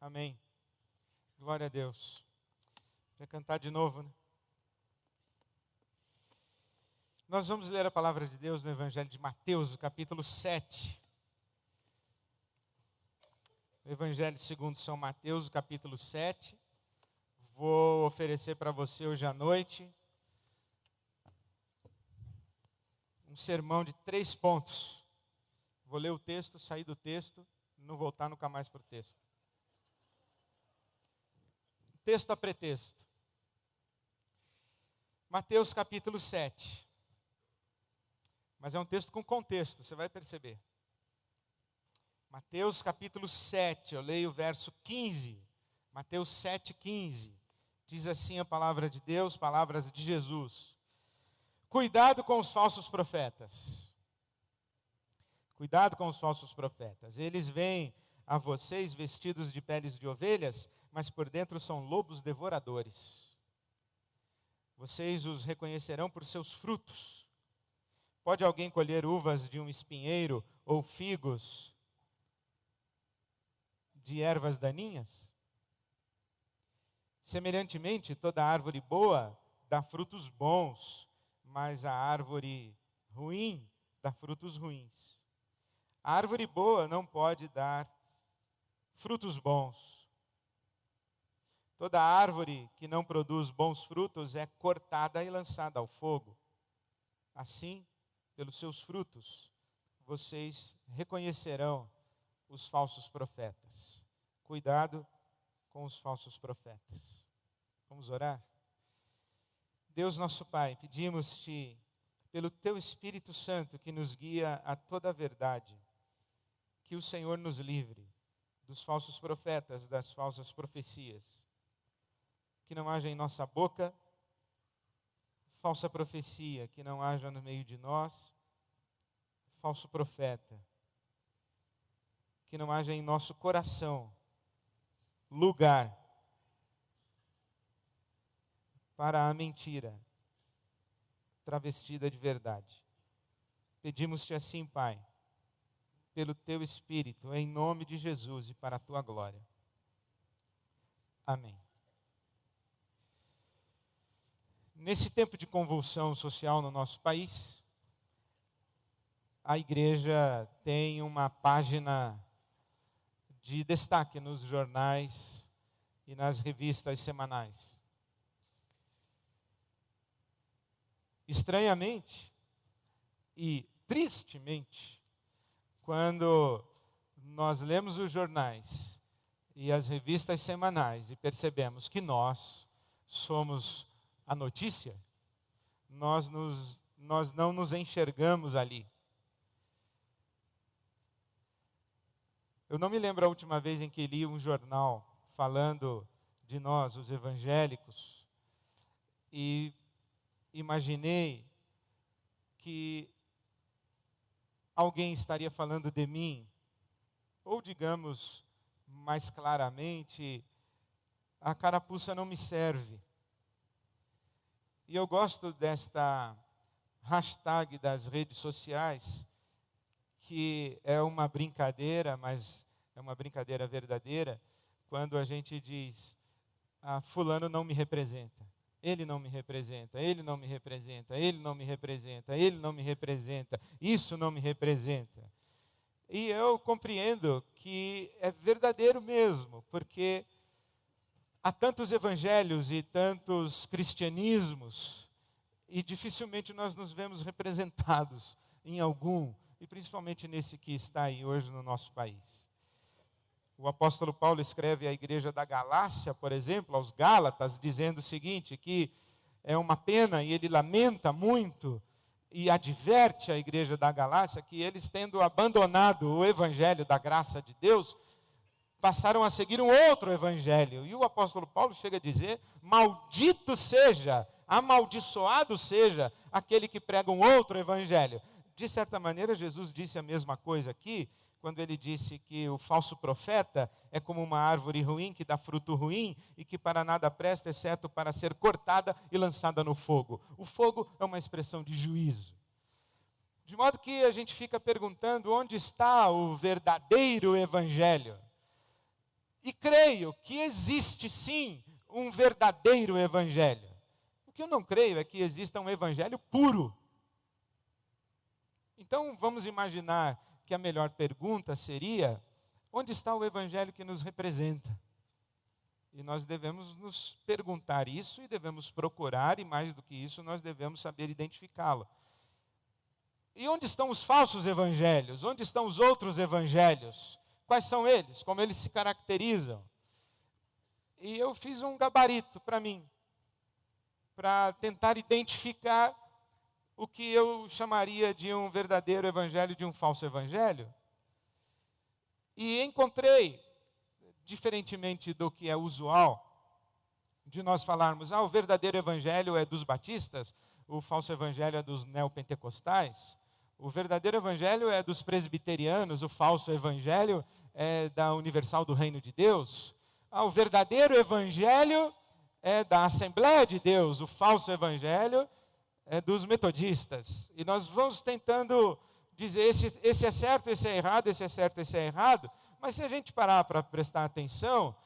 Amém. Glória a Deus. Vai cantar de novo, né? Nós vamos ler a palavra de Deus no Evangelho de Mateus, no capítulo 7. O Evangelho segundo São Mateus, capítulo 7. Vou oferecer para você hoje à noite um sermão de 3 pontos. Vou ler o texto, sair do texto, não voltar nunca mais para o texto. Texto a pretexto. Mateus capítulo 7. Mas é um texto com contexto, você vai perceber. Mateus capítulo 7, eu leio o verso 15. Mateus 7, 15. Diz assim a palavra de Deus, palavras de Jesus. Cuidado com os falsos profetas. Cuidado com os falsos profetas. Eles vêm a vocês vestidos de peles de ovelhas, mas por dentro são lobos devoradores. Vocês os reconhecerão por seus frutos. Pode alguém colher uvas de um espinheiro ou figos de ervas daninhas? Semelhantemente, toda árvore boa dá frutos bons, mas a árvore ruim dá frutos ruins. A árvore boa não pode dar frutos bons. Toda árvore que não produz bons frutos é cortada e lançada ao fogo. Assim, pelos seus frutos, vocês reconhecerão os falsos profetas. Cuidado com os falsos profetas. Vamos orar? Deus nosso Pai, pedimos-te, pelo Teu Espírito Santo que nos guia a toda a verdade, que o Senhor nos livre dos falsos profetas, das falsas profecias. Que não haja em nossa boca falsa profecia, que não haja no meio de nós falso profeta. Que não haja em nosso coração lugar para a mentira travestida de verdade. Pedimos-te assim, Pai, pelo Teu Espírito, em nome de Jesus e para a Tua glória. Amém. Nesse tempo de convulsão social no nosso país, a igreja tem uma página de destaque nos jornais e nas revistas semanais. Estranhamente e tristemente, quando nós lemos os jornais e as revistas semanais e percebemos que nós somos a notícia, nós não nos enxergamos ali. Eu não me lembro a última vez em que li um jornal falando de nós, os evangélicos, e imaginei que alguém estaria falando de mim, ou digamos mais claramente, a carapuça não me serve. E eu gosto desta hashtag das redes sociais, que é uma brincadeira, mas é uma brincadeira verdadeira, quando a gente diz, fulano não me representa, ele não me representa, ele não me representa, ele não me representa, ele não me representa, isso não me representa. E eu compreendo que é verdadeiro mesmo, porque há tantos evangelhos e tantos cristianismos, e dificilmente nós nos vemos representados em algum, e principalmente nesse que está aí hoje no nosso país. O apóstolo Paulo escreve à igreja da Galácia, por exemplo, aos Gálatas, dizendo o seguinte, que é uma pena, e ele lamenta muito, e adverte à igreja da Galácia, que eles, tendo abandonado o evangelho da graça de Deus, passaram a seguir um outro evangelho. E o apóstolo Paulo chega a dizer, maldito seja, amaldiçoado seja aquele que prega um outro evangelho. De certa maneira, Jesus disse a mesma coisa aqui, quando ele disse que o falso profeta é como uma árvore ruim que dá fruto ruim e que para nada presta, exceto para ser cortada e lançada no fogo. O fogo é uma expressão de juízo. De modo que a gente fica perguntando onde está o verdadeiro evangelho. E creio que existe sim um verdadeiro evangelho. O que eu não creio é que exista um evangelho puro. Então vamos imaginar que a melhor pergunta seria: onde está o evangelho que nos representa? E nós devemos nos perguntar isso e devemos procurar, e mais do que isso, nós devemos saber identificá-lo. E onde estão os falsos evangelhos? Onde estão os outros evangelhos? Quais são eles? Como eles se caracterizam? E eu fiz um gabarito para mim, para tentar identificar o que eu chamaria de um verdadeiro evangelho de um falso evangelho. E encontrei, diferentemente do que é usual, de nós falarmos, o verdadeiro evangelho é dos batistas, o falso evangelho é dos neopentecostais, o verdadeiro evangelho é dos presbiterianos, o falso evangelho é da Universal do Reino de Deus. O verdadeiro evangelho é da Assembleia de Deus, o falso evangelho é dos metodistas. E nós vamos tentando dizer, esse é certo, esse é errado, esse é certo, esse é errado. Mas se a gente parar para prestar atenção,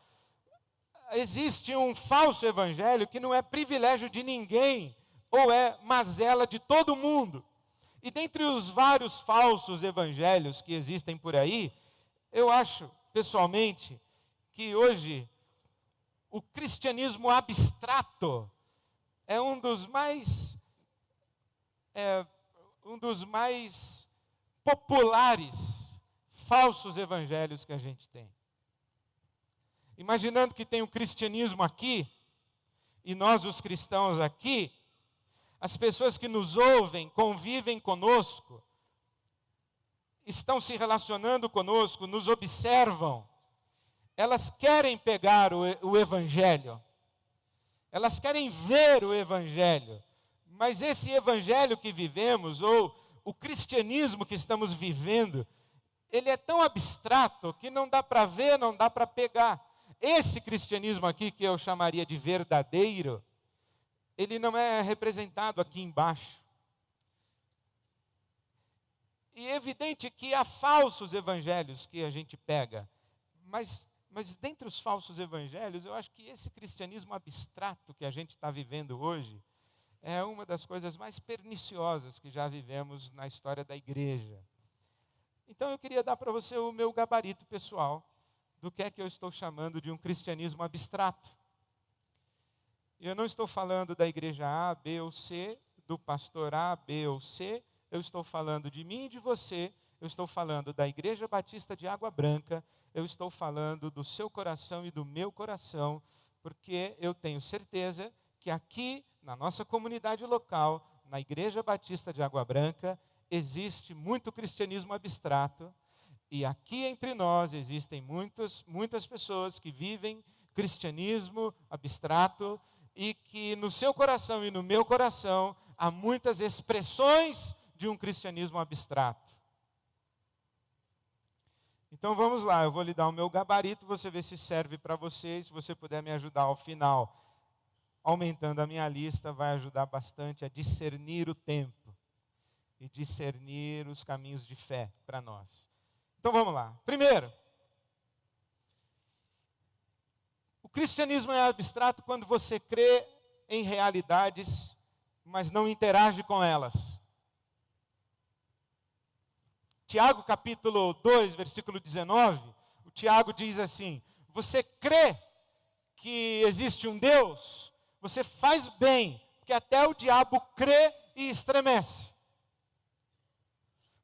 existe um falso evangelho que não é privilégio de ninguém, ou é mazela de todo mundo. E dentre os vários falsos evangelhos que existem por aí, eu acho, pessoalmente, que hoje o cristianismo abstrato é um dos mais populares falsos evangelhos que a gente tem. Imaginando que tem o cristianismo aqui, e nós os cristãos aqui, as pessoas que nos ouvem, convivem conosco, estão se relacionando conosco, nos observam, elas querem pegar o evangelho, elas querem ver o evangelho, mas esse evangelho que vivemos, ou o cristianismo que estamos vivendo, ele é tão abstrato que não dá para ver, não dá para pegar. Esse cristianismo aqui, que eu chamaria de verdadeiro, ele não é representado aqui embaixo. E é evidente que há falsos evangelhos que a gente pega, mas dentre os falsos evangelhos, eu acho que esse cristianismo abstrato que a gente está vivendo hoje, é uma das coisas mais perniciosas que já vivemos na história da igreja. Então eu queria dar para você o meu gabarito pessoal do que é que eu estou chamando de um cristianismo abstrato. Eu não estou falando da igreja A, B ou C, do pastor A, B ou C, eu estou falando de mim e de você, eu estou falando da Igreja Batista de Água Branca, eu estou falando do seu coração e do meu coração, porque eu tenho certeza que aqui, na nossa comunidade local, na Igreja Batista de Água Branca, existe muito cristianismo abstrato, e aqui entre nós existem muitas pessoas que vivem cristianismo abstrato, e que no seu coração e no meu coração há muitas expressões de um cristianismo abstrato. Então vamos lá, eu vou lhe dar o meu gabarito, você vê se serve para você, e se você puder me ajudar ao final, aumentando a minha lista, vai ajudar bastante a discernir o tempo e discernir os caminhos de fé para nós. Então vamos lá. Primeiro, o cristianismo é abstrato quando você crê em realidades, mas não interage com elas. Tiago capítulo 2, versículo 19, o Tiago diz assim: você crê que existe um Deus, você faz bem, porque até o diabo crê e estremece.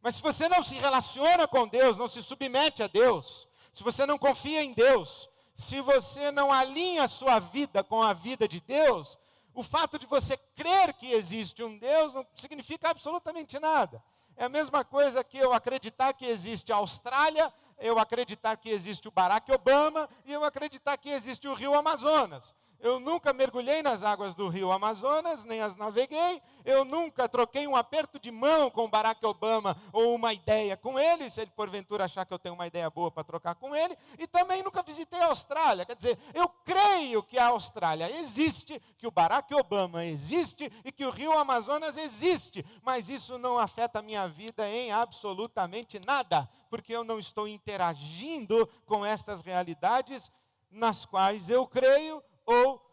Mas se você não se relaciona com Deus, não se submete a Deus, se você não confia em Deus, se você não alinha a sua vida com a vida de Deus, o fato de você crer que existe um Deus não significa absolutamente nada. É a mesma coisa que eu acreditar que existe a Austrália, eu acreditar que existe o Barack Obama e eu acreditar que existe o Rio Amazonas. Eu nunca mergulhei nas águas do Rio Amazonas, nem as naveguei. Eu nunca troquei um aperto de mão com o Barack Obama ou uma ideia com ele, se ele porventura achar que eu tenho uma ideia boa para trocar com ele. E também nunca visitei a Austrália. Quer dizer, eu creio que a Austrália existe, que o Barack Obama existe e que o Rio Amazonas existe. Mas isso não afeta a minha vida em absolutamente nada, porque eu não estou interagindo com estas realidades nas quais eu creio ou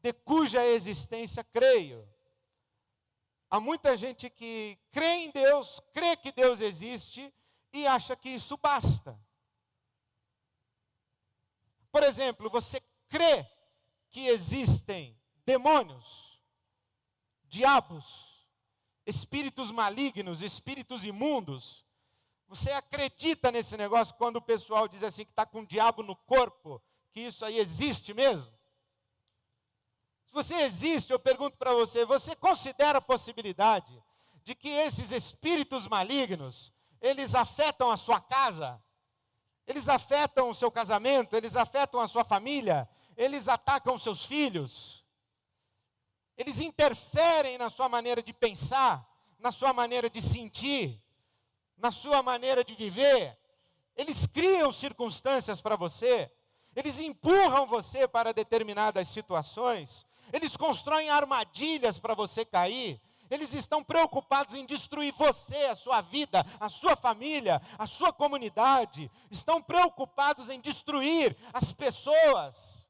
de cuja existência creio. Há muita gente que crê em Deus, crê que Deus existe e acha que isso basta. Por exemplo, você crê que existem demônios, diabos, espíritos malignos, espíritos imundos. Você acredita nesse negócio quando o pessoal diz assim que está com o diabo no corpo, que isso aí existe mesmo? Se você existe, eu pergunto para você, você considera a possibilidade de que esses espíritos malignos, eles afetam a sua casa? Eles afetam o seu casamento? Eles afetam a sua família? Eles atacam seus filhos? Eles interferem na sua maneira de pensar, na sua maneira de sentir, na sua maneira de viver? Eles criam circunstâncias para você? Eles empurram você para determinadas situações? Eles constroem armadilhas para você cair? Eles estão preocupados em destruir você, a sua vida, a sua família, a sua comunidade. Estão preocupados em destruir as pessoas.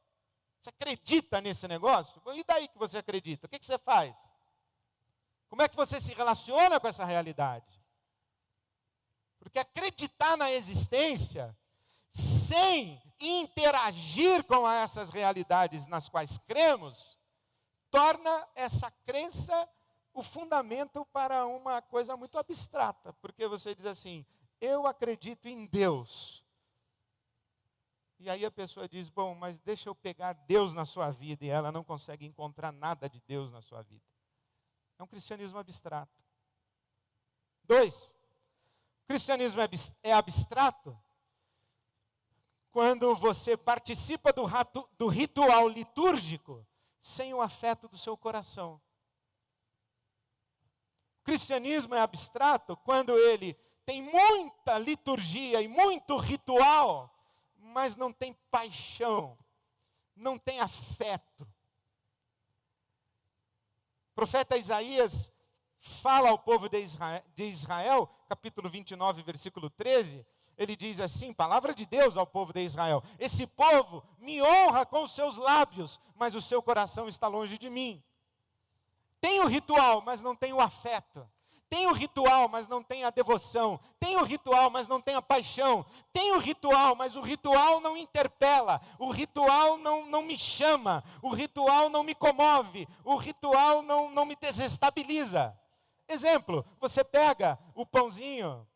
Você acredita nesse negócio? E daí que você acredita? O que você faz? Como é que você se relaciona com essa realidade? Porque acreditar na existência, sem interagir com essas realidades nas quais cremos, torna essa crença o fundamento para uma coisa muito abstrata. Porque você diz assim, eu acredito em Deus. E aí a pessoa diz, bom, mas deixa eu pegar Deus na sua vida, e ela não consegue encontrar nada de Deus na sua vida. É um cristianismo abstrato. 2, o cristianismo é abstrato quando você participa do ritual litúrgico sem o afeto do seu coração. O cristianismo é abstrato quando ele tem muita liturgia e muito ritual, mas não tem paixão, não tem afeto. O profeta Isaías fala ao povo de Israel, capítulo 29, versículo 13, ele diz assim, palavra de Deus ao povo de Israel, esse povo me honra com os seus lábios, mas o seu coração está longe de mim. Tem o ritual, mas não tem o afeto. Tem o ritual, mas não tem a devoção. Tem o ritual, mas não tem a paixão. Tem o ritual, mas o ritual não interpela. O ritual não me chama. O ritual não me comove. O ritual não me desestabiliza. Exemplo, você pega o pãozinho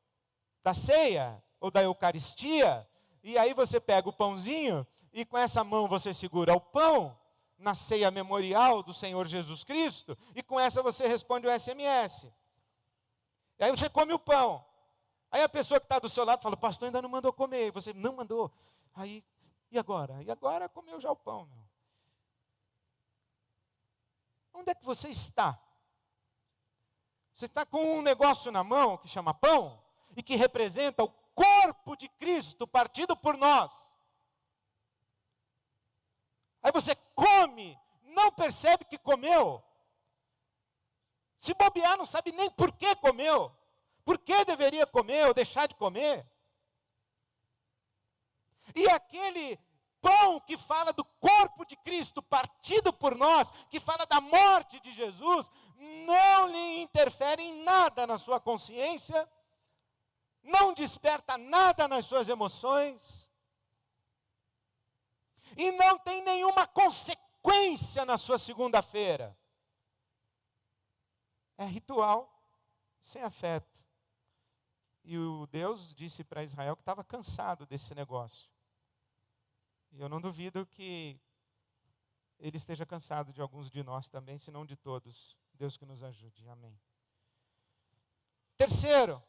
da ceia ou da Eucaristia, e aí você pega o pãozinho e com essa mão você segura o pão na ceia memorial do Senhor Jesus Cristo, e com essa você responde o SMS. E aí você come o pão. Aí a pessoa que está do seu lado fala, pastor ainda não mandou comer. E você, não mandou. Aí, e agora? E agora comeu já o pão. Meu. Onde é que você está? Você está com um negócio na mão que chama pão, e que representa o corpo de Cristo partido por nós. Aí você come, não percebe que comeu. Se bobear, não sabe nem por que comeu. Por que deveria comer ou deixar de comer. E aquele pão que fala do corpo de Cristo partido por nós, que fala da morte de Jesus, não lhe interfere em nada na sua consciência, não desperta nada nas suas emoções, e não tem nenhuma consequência na sua segunda-feira. É ritual sem afeto. E o Deus disse para Israel que estava cansado desse negócio. E eu não duvido que ele esteja cansado de alguns de nós também, se não de todos. Deus que nos ajude. Amém. Terceiro,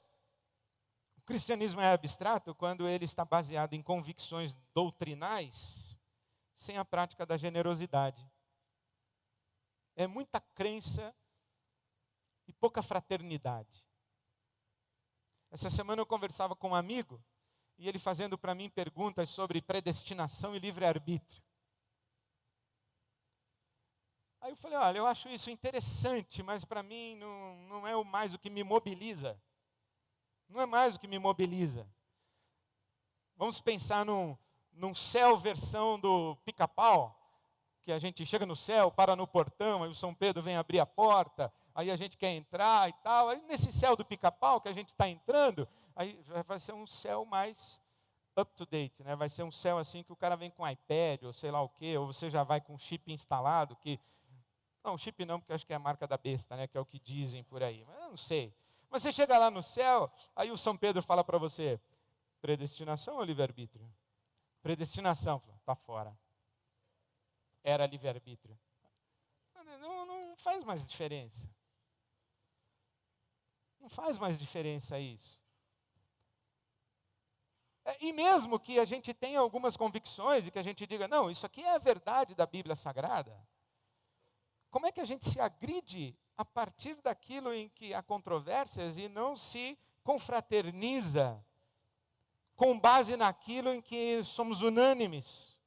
o cristianismo é abstrato quando ele está baseado em convicções doutrinais, sem a prática da generosidade. É muita crença e pouca fraternidade. Essa semana eu conversava com um amigo, e ele fazendo para mim perguntas sobre predestinação e livre-arbítrio. Aí eu falei, olha, eu acho isso interessante, mas para mim não é mais o que me mobiliza. Não é mais o que me mobiliza. Vamos pensar num céu versão do Pica-Pau, que a gente chega no céu, para no portão, aí o São Pedro vem abrir a porta, aí a gente quer entrar e tal. Aí nesse céu do Pica-Pau que a gente está entrando, aí vai ser um céu mais up to date, né? Vai ser um céu assim que o cara vem com iPad, ou sei lá o quê, ou você já vai com chip instalado, que... Não, chip não, porque acho que é a marca da besta, né? Que é o que dizem por aí, mas eu não sei. Mas você chega lá no céu, aí o São Pedro fala para você, predestinação ou livre-arbítrio? Predestinação, está fora. Era livre-arbítrio. Não faz mais diferença. Não faz mais diferença isso. E mesmo que a gente tenha algumas convicções e que a gente diga, não, isso aqui é a verdade da Bíblia Sagrada, como é que a gente se agride a partir daquilo em que há controvérsias e não se confraterniza com base naquilo em que somos unânimes?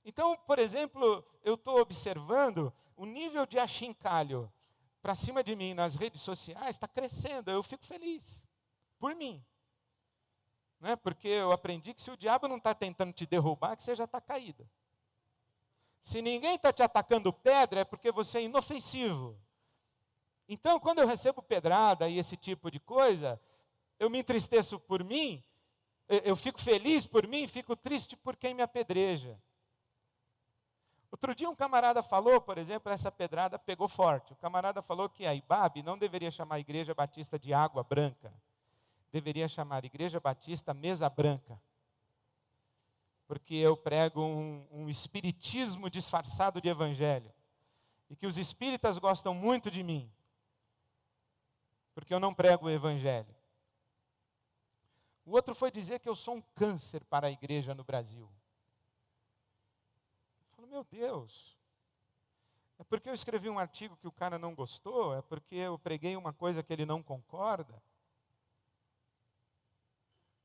Então, por exemplo, eu estou observando o nível de achincalho para cima de mim nas redes sociais está crescendo, eu fico feliz, por mim. Né? Porque eu aprendi que se o diabo não está tentando te derrubar, que você já está caído. Se ninguém está te atacando pedra, é porque você é inofensivo. Então, quando eu recebo pedrada e esse tipo de coisa, eu me entristeço por mim, eu fico feliz por mim, fico triste por quem me apedreja. Outro dia um camarada falou, por exemplo, essa pedrada pegou forte. O camarada falou que a IBAB não deveria chamar a Igreja Batista de Água Branca. Deveria chamar Igreja Batista Mesa Branca. Porque eu prego um espiritismo disfarçado de evangelho. E que os espíritas gostam muito de mim. Porque eu não prego o evangelho. O outro foi dizer que eu sou um câncer para a igreja no Brasil. Eu falo, meu Deus. É porque eu escrevi um artigo que o cara não gostou? É porque eu preguei uma coisa que ele não concorda?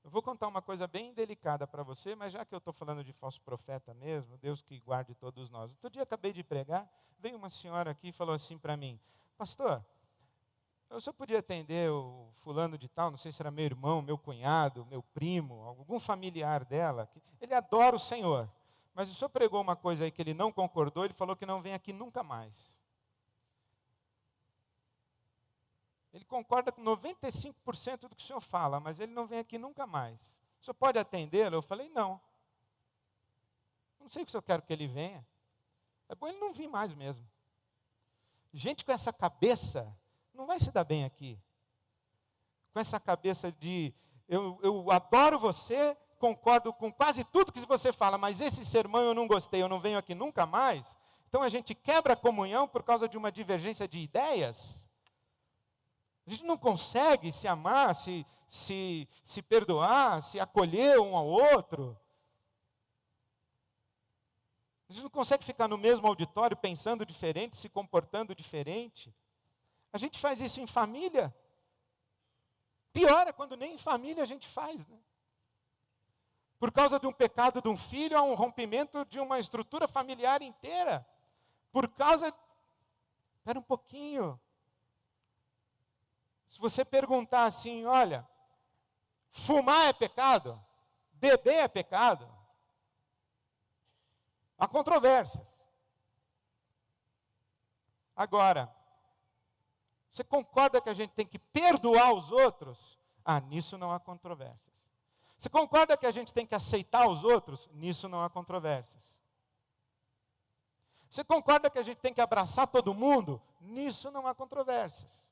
Eu vou contar uma coisa bem delicada para você, mas já que eu estou falando de falso profeta mesmo, Deus que guarde todos nós. Outro dia acabei de pregar, veio uma senhora aqui e falou assim para mim, pastor, eu só podia atender o fulano de tal, não sei se era meu irmão, meu cunhado, meu primo, algum familiar dela, que ele adora o Senhor, mas o senhor pregou uma coisa aí que ele não concordou, ele falou que não vem aqui nunca mais. Ele concorda com 95% do que o senhor fala, mas ele não vem aqui nunca mais. O senhor pode atendê-lo? Eu falei, não. Não sei o que o senhor quer que ele venha. É bom ele não vir mais mesmo. Gente com essa cabeça não vai se dar bem aqui. Com essa cabeça de, eu adoro você, concordo com quase tudo que você fala, mas esse sermão eu não gostei, eu não venho aqui nunca mais. Então a gente quebra a comunhão por causa de uma divergência de ideias. A gente não consegue se amar, se perdoar, se acolher um ao outro. A gente não consegue ficar no mesmo auditório pensando diferente, se comportando diferente. A gente faz isso em família. Pior é quando nem em família a gente faz, né? Por causa de um pecado de um filho, há um rompimento de uma estrutura familiar inteira. Por causa... Espera um pouquinho. Se você perguntar assim, olha, fumar é pecado? Beber é pecado? Há controvérsias. Agora, você concorda que a gente tem que perdoar os outros? Ah, nisso não há controvérsias. Você concorda que a gente tem que aceitar os outros? Nisso não há controvérsias. Você concorda que a gente tem que abraçar todo mundo? Nisso não há controvérsias.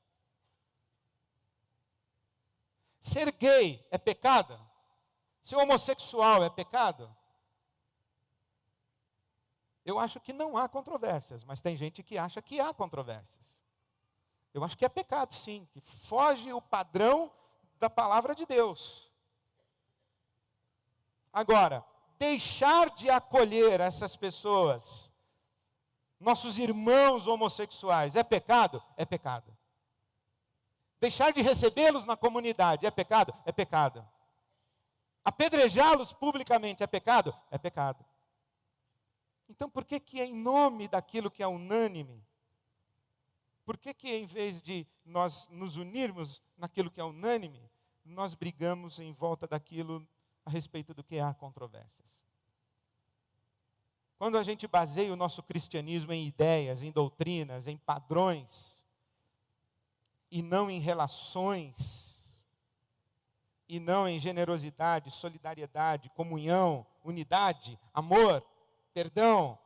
Ser gay é pecado? Ser homossexual é pecado? Eu acho que não há controvérsias, mas tem gente que acha que há controvérsias. Eu acho que é pecado, sim, que foge o padrão da palavra de Deus. Agora, deixar de acolher essas pessoas, nossos irmãos homossexuais, é pecado? É pecado. Deixar de recebê-los na comunidade, é pecado? É pecado. Apedrejá-los publicamente, é pecado? É pecado. Então, por que que é em nome daquilo que é unânime? Por que que em vez de nós nos unirmos naquilo que é unânime, nós brigamos em volta daquilo a respeito do que há controvérsias. Quando a gente baseia o nosso cristianismo em ideias, em doutrinas, em padrões, e não em relações, e não em generosidade, solidariedade, comunhão, unidade, amor, perdão,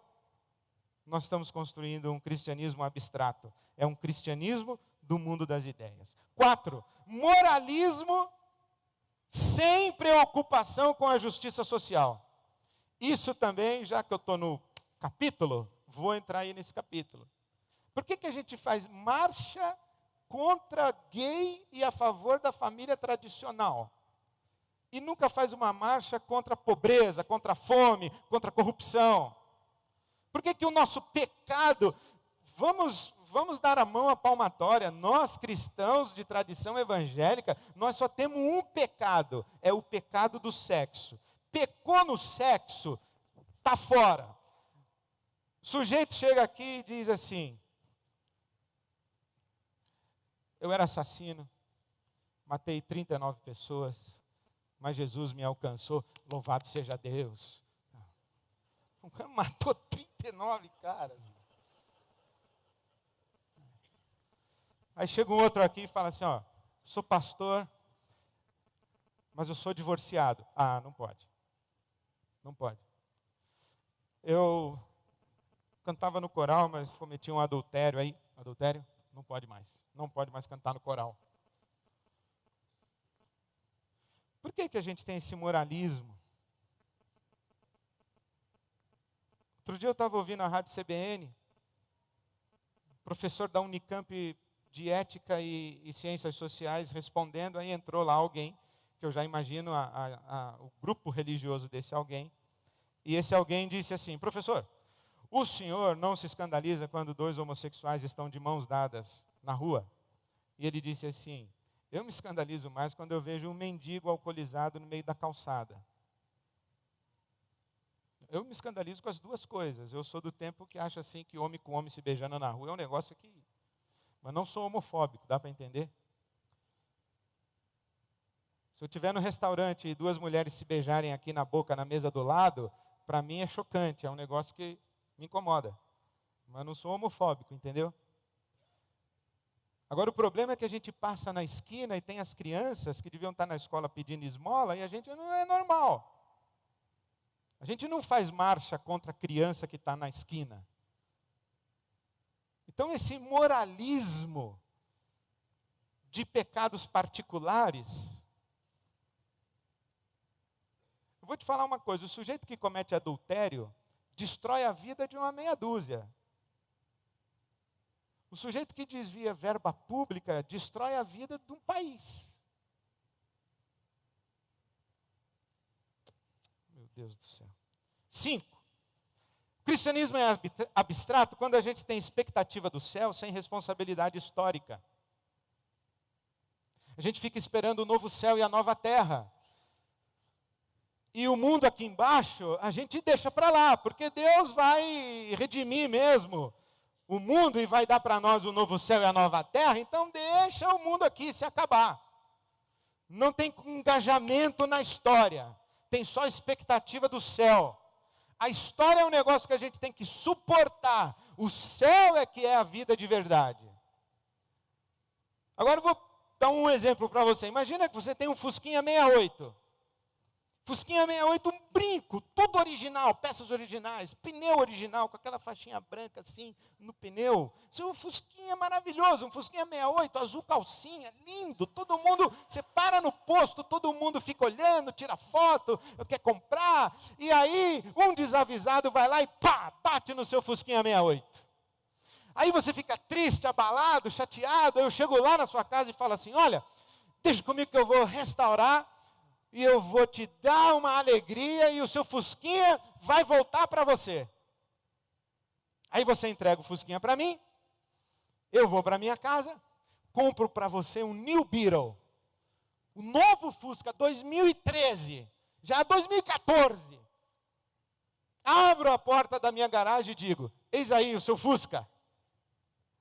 nós estamos construindo um cristianismo abstrato. É um cristianismo do mundo das ideias. 4, moralismo sem preocupação com a justiça social. Isso também, já que eu estou no capítulo, vou entrar aí nesse capítulo. Por que a gente faz marcha contra gay e a favor da família tradicional? E nunca faz uma marcha contra a pobreza, contra a fome, contra a corrupção? Por que o nosso pecado, vamos dar a mão à palmatória, nós cristãos de tradição evangélica, nós só temos um pecado, é o pecado do sexo. Pecou no sexo, está fora. O sujeito chega aqui e diz assim: eu era assassino, matei 39 pessoas, mas Jesus me alcançou, louvado seja Deus. O cara matou 39 caras. Aí chega um outro aqui e fala assim, ó, sou pastor, mas eu sou divorciado. Ah, não pode. Não pode. Eu cantava no coral, mas cometi um adultério aí. Adultério? Não pode mais. Não pode mais cantar no coral. Por que a gente tem esse moralismo? Outro dia eu estava ouvindo a rádio CBN, professor da Unicamp de Ética e Ciências Sociais respondendo, aí entrou lá alguém, que eu já imagino o grupo religioso desse alguém, e esse alguém disse assim, professor, o senhor não se escandaliza quando 2 homossexuais estão de mãos dadas na rua? E ele disse assim, eu me escandalizo mais quando eu vejo um mendigo alcoolizado no meio da calçada. Eu me escandalizo com as duas coisas. Eu sou do tempo que acha assim que homem com homem se beijando na rua é um negócio que... Mas não sou homofóbico, dá para entender? Se eu estiver no restaurante e 2 mulheres se beijarem aqui na boca, na mesa do lado, para mim é chocante, é um negócio que me incomoda. Mas não sou homofóbico, entendeu? Agora o problema é que a gente passa na esquina e tem as crianças que deviam estar na escola pedindo esmola e a gente não é normal. A gente não faz marcha contra a criança que está na esquina. Então esse moralismo de pecados particulares, eu vou te falar uma coisa, o sujeito que comete adultério destrói a vida de uma meia dúzia. O sujeito que desvia verba pública destrói a vida de um país. Meu Deus do céu. 5. O cristianismo é abstrato quando a gente tem expectativa do céu sem responsabilidade histórica. A gente fica esperando o novo céu e a nova terra. E o mundo aqui embaixo, a gente deixa para lá, porque Deus vai redimir mesmo o mundo e vai dar para nós o novo céu e a nova terra, então deixa o mundo aqui se acabar. Não tem engajamento na história, tem só expectativa do céu. A história é um negócio que a gente tem que suportar, o céu é que é a vida de verdade. Agora eu vou dar um exemplo para você, imagina que você tem um Fusquinha 68. Fusquinha 68, um brinco, tudo original, peças originais, pneu original, com aquela faixinha branca assim no pneu. Seu Fusquinha maravilhoso, um Fusquinha 68, azul calcinha, lindo, todo mundo, você para no posto, todo mundo fica olhando, tira foto, quer comprar, e aí um desavisado vai lá e pá, bate no seu Fusquinha 68. Aí você fica triste, abalado, chateado, eu chego lá na sua casa e falo assim, olha, deixa comigo que eu vou restaurar, e eu vou te dar uma alegria e o seu Fusquinha vai voltar para você. Aí você entrega o Fusquinha para mim, eu vou para minha casa, compro para você um New Beetle, o novo Fusca 2013, já 2014. Abro a porta da minha garagem e digo, eis aí o seu Fusca.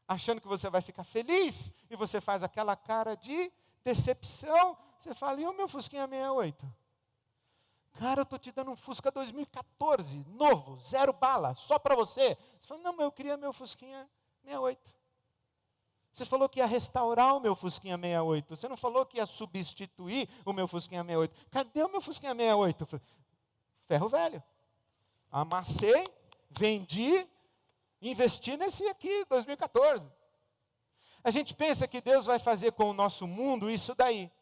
Achando que você vai ficar feliz e você faz aquela cara de decepção. Você fala, e o meu Fusquinha 68? Cara, eu estou te dando um Fusca 2014, novo, 0 bala, só para você. Você falou, não, mas eu queria meu Fusquinha 68. Você falou que ia restaurar o meu Fusquinha 68. Você não falou que ia substituir o meu Fusquinha 68. Cadê o meu Fusquinha 68? Eu falei, ferro velho. Amassei, vendi, investi nesse aqui, 2014. A gente pensa que Deus vai fazer com o nosso mundo isso daí.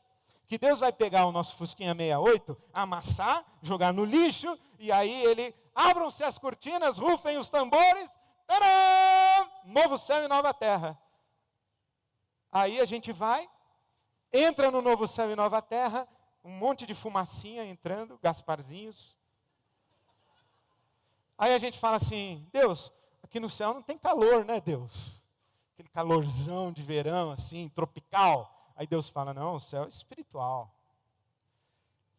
Que Deus vai pegar o nosso Fusquinha 68, amassar, jogar no lixo, e aí ele, abram-se as cortinas, rufem os tambores, tadã! Novo céu e nova terra. Aí a gente vai, entra no novo céu e nova terra, um monte de fumacinha entrando, Gasparzinhos. Aí a gente fala assim, Deus, aqui no céu não tem calor, né, Deus? Aquele calorzão de verão, assim, tropical. Aí Deus fala, não, o céu é espiritual.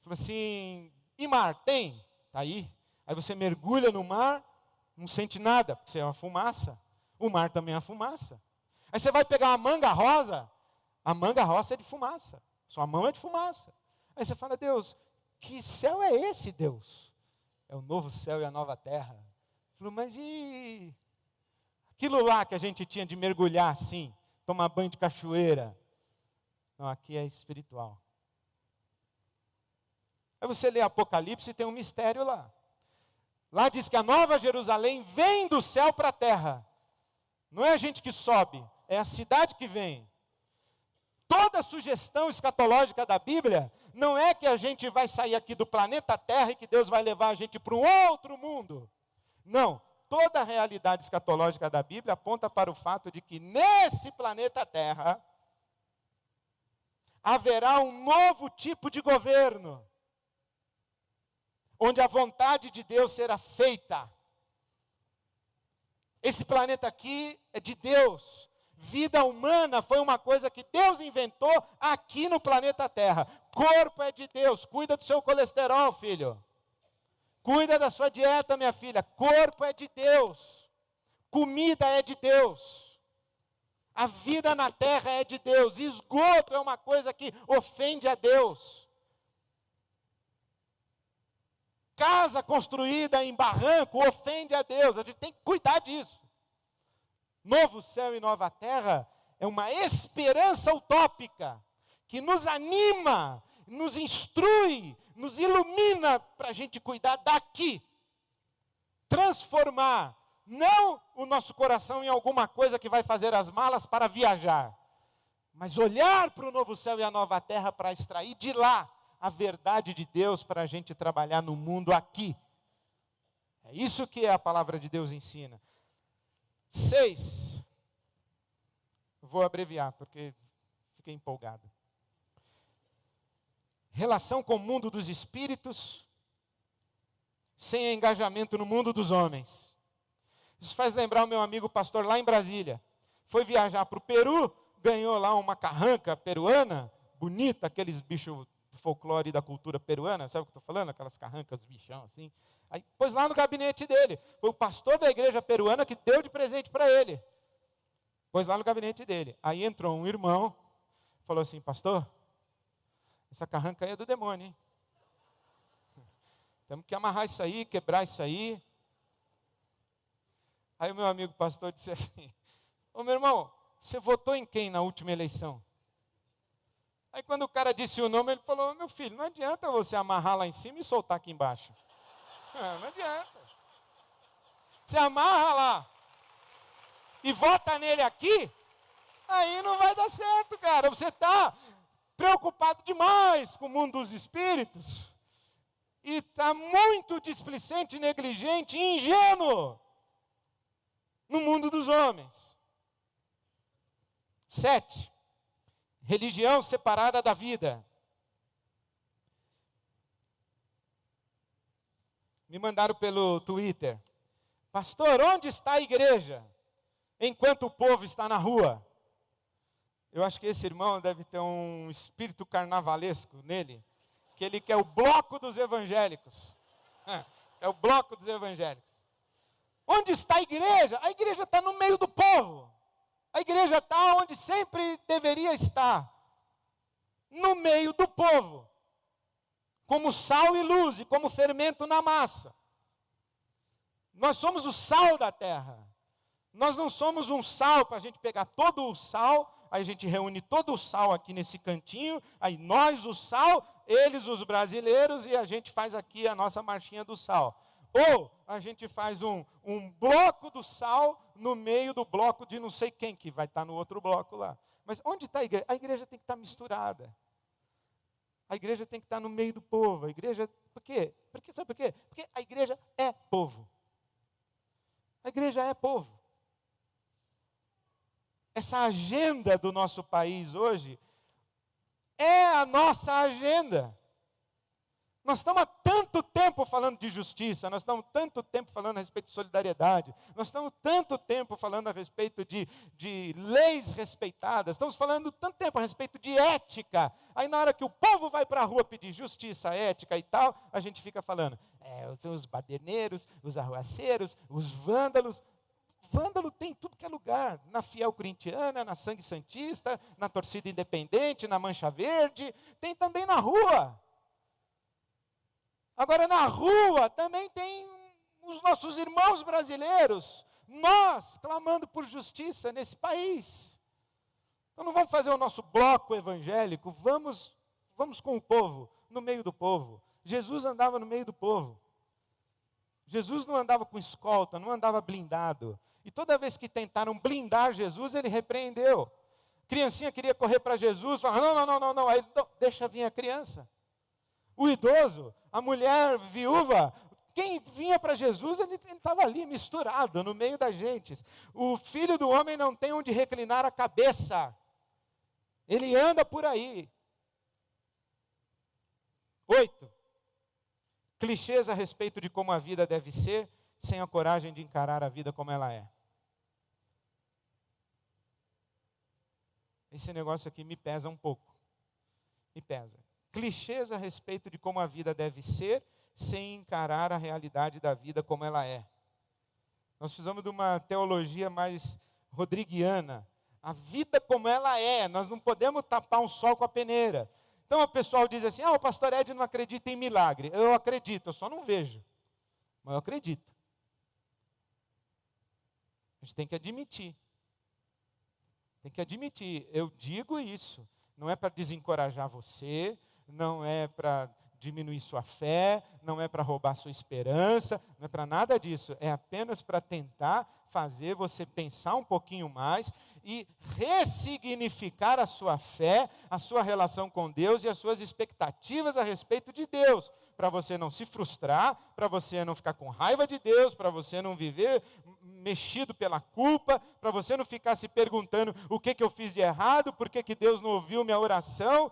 Fala assim, e mar, tem? Está aí. Aí você mergulha no mar, não sente nada, porque você é uma fumaça. O mar também é uma fumaça. Aí você vai pegar uma manga rosa, a manga rosa é de fumaça. Sua mão é de fumaça. Aí você fala, Deus, que céu é esse, Deus? É o novo céu e a nova terra. Falou, mas e aquilo lá que a gente tinha de mergulhar assim, tomar banho de cachoeira? Não, aqui é espiritual. Aí você lê Apocalipse e tem um mistério lá. Lá diz que a nova Jerusalém vem do céu para a terra. Não é a gente que sobe, é a cidade que vem. Toda sugestão escatológica da Bíblia não é que a gente vai sair aqui do planeta Terra e que Deus vai levar a gente para um outro mundo. Não, toda a realidade escatológica da Bíblia aponta para o fato de que nesse planeta Terra haverá um novo tipo de governo, onde a vontade de Deus será feita. Esse planeta aqui é de Deus. Vida humana foi uma coisa que Deus inventou aqui no planeta Terra. Corpo é de Deus. Cuida do seu colesterol, filho. Cuida da sua dieta, minha filha. Corpo é de Deus. Comida é de Deus. A vida na terra é de Deus. Esgoto é uma coisa que ofende a Deus. Casa construída em barranco ofende a Deus. A gente tem que cuidar disso. Novo céu e nova terra é uma esperança utópica que nos anima, nos instrui, nos ilumina para a gente cuidar daqui. Transformar não o nosso coração em alguma coisa que vai fazer as malas para viajar, mas olhar para o novo céu e a nova terra para extrair de lá a verdade de Deus para a gente trabalhar no mundo aqui. É isso que a palavra de Deus ensina. 6. Vou abreviar, porque fiquei empolgado. Relação com o mundo dos espíritos, sem engajamento no mundo dos homens. Isso faz lembrar o meu amigo pastor lá em Brasília. Foi viajar para o Peru, ganhou lá uma carranca peruana, bonita, aqueles bichos do folclore e da cultura peruana, sabe o que eu estou falando? Aquelas carrancas bichão assim. Aí pôs lá no gabinete dele. Foi o pastor da igreja peruana que deu de presente para ele. Pôs lá no gabinete dele. Aí entrou um irmão, falou assim, pastor, essa carranca aí é do demônio, hein? Temos que amarrar isso aí, quebrar isso aí. Aí o meu amigo pastor disse assim, ô meu irmão, você votou em quem na última eleição? Aí quando o cara disse o nome, ele falou, meu filho, não adianta você amarrar lá em cima e soltar aqui embaixo. Não adianta. Você amarra lá e vota nele aqui, aí não vai dar certo, cara. Você está preocupado demais com o mundo dos espíritos e está muito displicente, negligente, ingênuo no mundo dos homens. 7. Religião separada da vida. Me mandaram pelo Twitter. Pastor, onde está a igreja enquanto o povo está na rua? Eu acho que esse irmão deve ter um espírito carnavalesco nele, que ele quer o bloco dos evangélicos. É o bloco dos evangélicos. Onde está a igreja? A igreja está no meio do povo. A igreja está onde sempre deveria estar. No meio do povo. como sal e luz, e como fermento na massa. Nós somos o sal da terra. Nós não somos um sal para a gente pegar todo o sal, aí a gente reúne todo o sal aqui nesse cantinho, aí nós o sal, eles os brasileiros, e a gente faz aqui a nossa marchinha do sal. Ou a gente faz um bloco do sal no meio do bloco de não sei quem, que vai estar no outro bloco lá. Mas onde está a igreja? A igreja tem que estar misturada. A igreja tem que estar no meio do povo. A igreja, por quê? Sabe por quê? Porque a igreja é povo. A igreja é povo. Essa agenda do nosso país hoje é a nossa agenda. Nós estamos há tanto tempo falando de justiça, nós estamos tanto tempo falando a respeito de solidariedade, nós estamos tanto tempo falando a respeito de leis respeitadas, estamos falando tanto tempo a respeito de ética. Aí na hora que o povo vai para a rua pedir justiça, ética e tal, a gente fica falando, os baderneiros, os arruaceiros, os vândalos. Vândalo tem em tudo que é lugar, na Fiel Corintiana, na Sangue Santista, na Torcida Independente, na Mancha Verde, tem também na rua. Agora na rua também tem os nossos irmãos brasileiros, nós clamando por justiça nesse país. Então não vamos fazer o nosso bloco evangélico, vamos com o povo, no meio do povo. Jesus andava no meio do povo. Jesus não andava com escolta, não andava blindado. E toda vez que tentaram blindar Jesus, ele repreendeu. Criancinha queria correr para Jesus, falava, não, aí deixa vir a criança. O idoso, a mulher viúva, quem vinha para Jesus, ele estava ali misturado no meio da gente. O filho do homem não tem onde reclinar a cabeça. Ele anda por aí. 8. Clichês a respeito de como a vida deve ser, sem a coragem de encarar a vida como ela é. Esse negócio aqui me pesa um pouco. Me pesa. Clichês a respeito de como a vida deve ser, sem encarar a realidade da vida como ela é. Nós precisamos de uma teologia mais rodriguiana. A vida como ela é, nós não podemos tapar um sol com a peneira. Então o pessoal diz assim, o pastor Ed não acredita em milagre. Eu acredito, eu só não vejo. Mas eu acredito. A gente tem que admitir. Tem que admitir, eu digo isso. Não é para desencorajar você, não é para diminuir sua fé, não é para roubar sua esperança, não é para nada disso. É apenas para tentar fazer você pensar um pouquinho mais e ressignificar a sua fé, a sua relação com Deus e as suas expectativas a respeito de Deus, para você não se frustrar, para você não ficar com raiva de Deus, para você não viver mexido pela culpa, para você não ficar se perguntando o que eu fiz de errado, por que Deus não ouviu minha oração.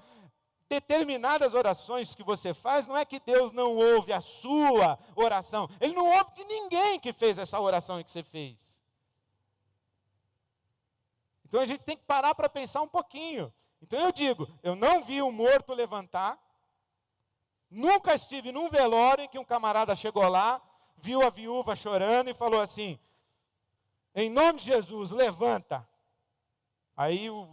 Determinadas orações que você faz, não é que Deus não ouve a sua oração, Ele não ouve de ninguém que fez essa oração que você fez. Então a gente tem que parar para pensar um pouquinho. Então eu digo, eu não vi um morto levantar, nunca estive num velório em que um camarada chegou lá, viu a viúva chorando e falou assim, em nome de Jesus, levanta. Aí o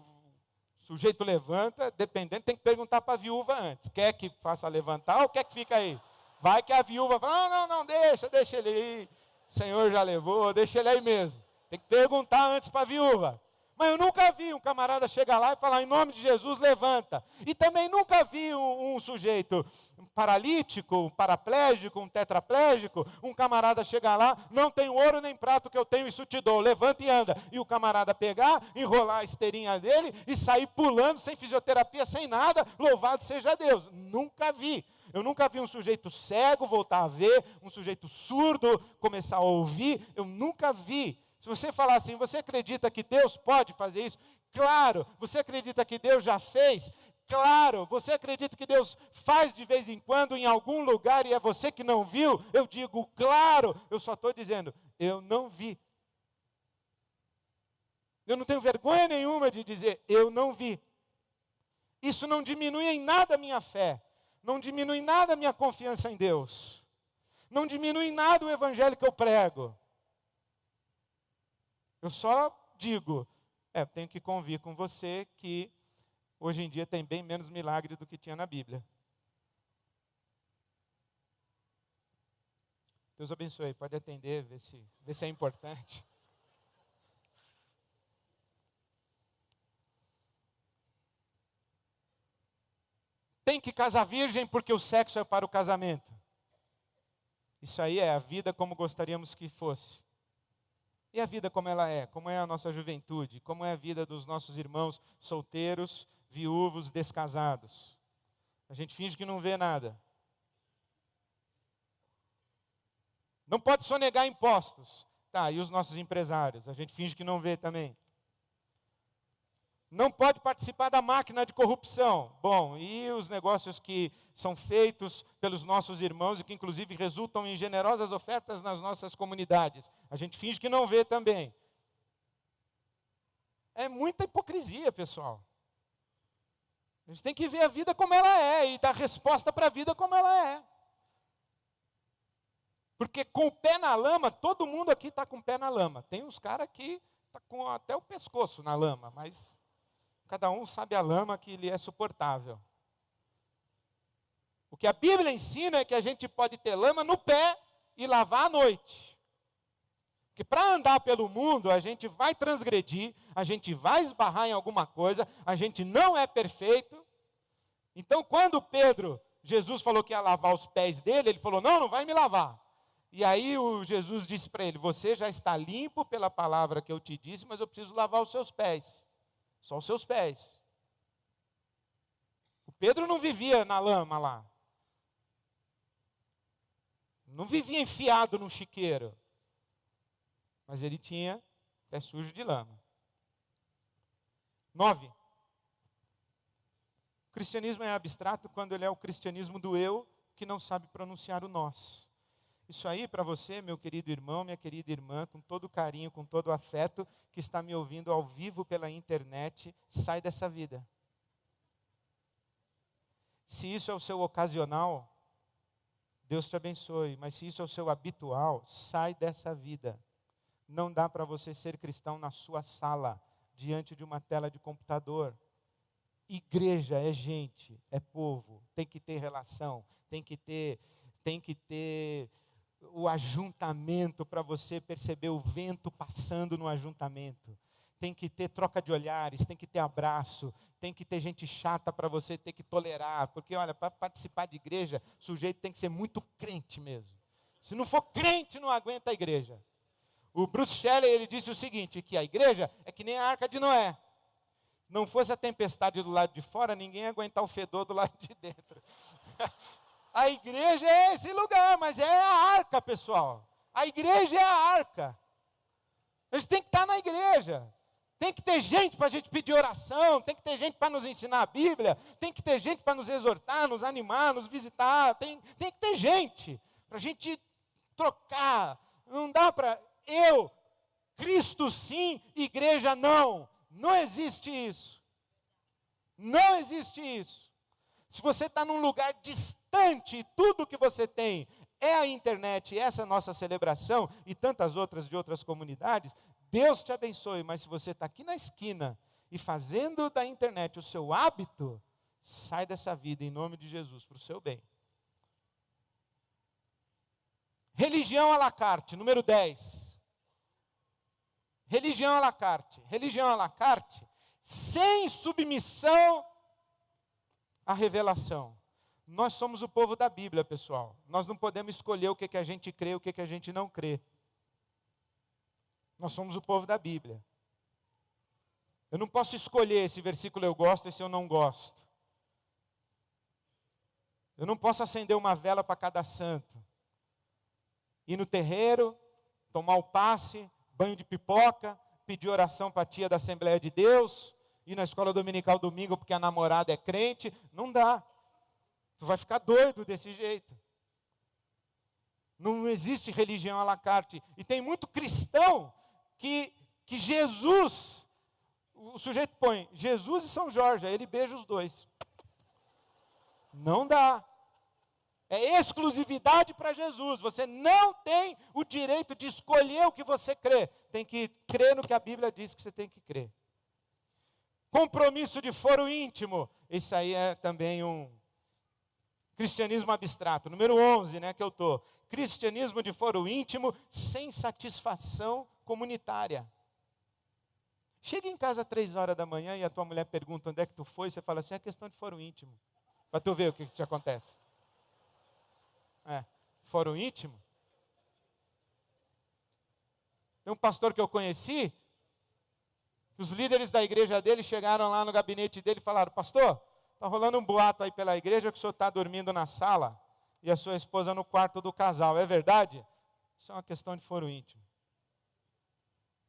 sujeito levanta, dependendo, tem que perguntar para a viúva antes. Quer que faça levantar ou quer que fique aí? Vai que a viúva fala, não, deixa ele aí. O Senhor já levou, deixa ele aí mesmo. Tem que perguntar antes para a viúva. Mas eu nunca vi um camarada chegar lá e falar, em nome de Jesus, levanta. E também nunca vi um sujeito paralítico, um paraplégico, um tetraplégico, um camarada chegar lá, não tenho ouro nem prato que eu tenho, isso te dou, levanta e anda. E o camarada pegar, enrolar a esteirinha dele e sair pulando, sem fisioterapia, sem nada, louvado seja Deus. Nunca vi. Eu nunca vi um sujeito cego voltar a ver, um sujeito surdo começar a ouvir, eu nunca vi. Se você falar assim, você acredita que Deus pode fazer isso? Claro. Você acredita que Deus já fez? Claro. Você acredita que Deus faz de vez em quando em algum lugar e é você que não viu? Eu digo, claro. Eu só estou dizendo, eu não vi. Eu não tenho vergonha nenhuma de dizer, eu não vi. Isso não diminui em nada a minha fé. Não diminui em nada a minha confiança em Deus. Não diminui em nada o evangelho que eu prego. Eu só digo, tenho que convir com você que hoje em dia tem bem menos milagre do que tinha na Bíblia. Deus abençoe, pode atender, ver se é importante. Tem que casar virgem porque o sexo é para o casamento. Isso aí é a vida como gostaríamos que fosse. E a vida como ela é? Como é a nossa juventude? Como é a vida dos nossos irmãos solteiros, viúvos, descasados? A gente finge que não vê nada. Não pode sonegar impostos. Tá, e os nossos empresários? A gente finge que não vê também. Não pode participar da máquina de corrupção. Bom, e os negócios que são feitos pelos nossos irmãos e que inclusive resultam em generosas ofertas nas nossas comunidades? A gente finge que não vê também. É muita hipocrisia, pessoal. A gente tem que ver a vida como ela é e dar resposta para a vida como ela é. Porque com o pé na lama, todo mundo aqui está com o pé na lama. Tem uns caras que estão com até o pescoço na lama, mas cada um sabe a lama que lhe é suportável. O que a Bíblia ensina é que a gente pode ter lama no pé e lavar à noite. Porque para andar pelo mundo, a gente vai transgredir, a gente vai esbarrar em alguma coisa, a gente não é perfeito. Então, quando Jesus falou que ia lavar os pés dele, ele falou, não vai me lavar. E aí Jesus disse para ele, você já está limpo pela palavra que eu te disse, mas eu preciso lavar os seus pés. Só os seus pés. O Pedro não vivia na lama lá. Não vivia enfiado num chiqueiro. Mas ele tinha pé sujo de lama. 9. O cristianismo é abstrato quando ele é o cristianismo do eu, que não sabe pronunciar o nós. Isso aí para você, meu querido irmão, minha querida irmã, com todo carinho, com todo afeto, que está me ouvindo ao vivo pela internet, sai dessa vida. Se isso é o seu ocasional, Deus te abençoe, mas se isso é o seu habitual, sai dessa vida. Não dá para você ser cristão na sua sala, diante de uma tela de computador. Igreja é gente, é povo, tem que ter relação, tem que ter o ajuntamento para você perceber o vento passando no ajuntamento. Tem que ter troca de olhares, tem que ter abraço, tem que ter gente chata para você ter que tolerar. Porque, olha, para participar de igreja, o sujeito tem que ser muito crente mesmo. Se não for crente, não aguenta a igreja. O Bruce Shelley, ele disse o seguinte, que a igreja é que nem a Arca de Noé. Se não fosse a tempestade do lado de fora, ninguém ia aguentar o fedor do lado de dentro. A igreja é esse lugar, mas é a arca, pessoal. A igreja é a arca. A gente tem que estar na igreja. Tem que ter gente para a gente pedir oração, tem que ter gente para nos ensinar a Bíblia, tem que ter gente para nos exortar, nos animar, nos visitar, tem que ter gente para a gente trocar. Não dá para Cristo sim, igreja não. Não existe isso. Não existe isso. Se você está num lugar distante e tudo que você tem é a internet, essa nossa celebração e tantas outras de outras comunidades, Deus te abençoe, mas se você está aqui na esquina e fazendo da internet o seu hábito, sai dessa vida em nome de Jesus, para o seu bem. Religião à la carte, número 10. Religião à la carte. Religião à la carte, sem submissão à revelação. Nós somos o povo da Bíblia, pessoal. Nós não podemos escolher o que a gente crê e o que a gente não crê. Nós somos o povo da Bíblia. Eu não posso escolher esse versículo eu gosto, esse eu não gosto. Eu não posso acender uma vela para cada santo. Ir no terreiro, tomar o passe, banho de pipoca, pedir oração para a tia da Assembleia de Deus, ir na escola dominical domingo porque a namorada é crente. Não dá. Tu vai ficar doido desse jeito. Não existe religião à la carte. E tem muito cristão que Jesus, o sujeito põe Jesus e São Jorge, aí ele beija os dois. Não dá. É exclusividade para Jesus. Você não tem o direito de escolher o que você crê. Tem que crer no que a Bíblia diz que você tem que crer. Compromisso de foro íntimo. Isso aí é também um cristianismo abstrato. Número 11, né, que eu estou. cristianismo de foro íntimo sem satisfação comunitária. Chega em casa às 3 horas da manhã e a tua mulher pergunta onde é que tu foi, você fala assim, é questão de foro íntimo. Para tu ver o que te acontece. Foro íntimo. Tem um pastor que eu conheci, os líderes da igreja dele chegaram lá no gabinete dele e falaram, pastor, está rolando um boato aí pela igreja que o senhor está dormindo na sala e a sua esposa no quarto do casal. É verdade? Isso é uma questão de foro íntimo.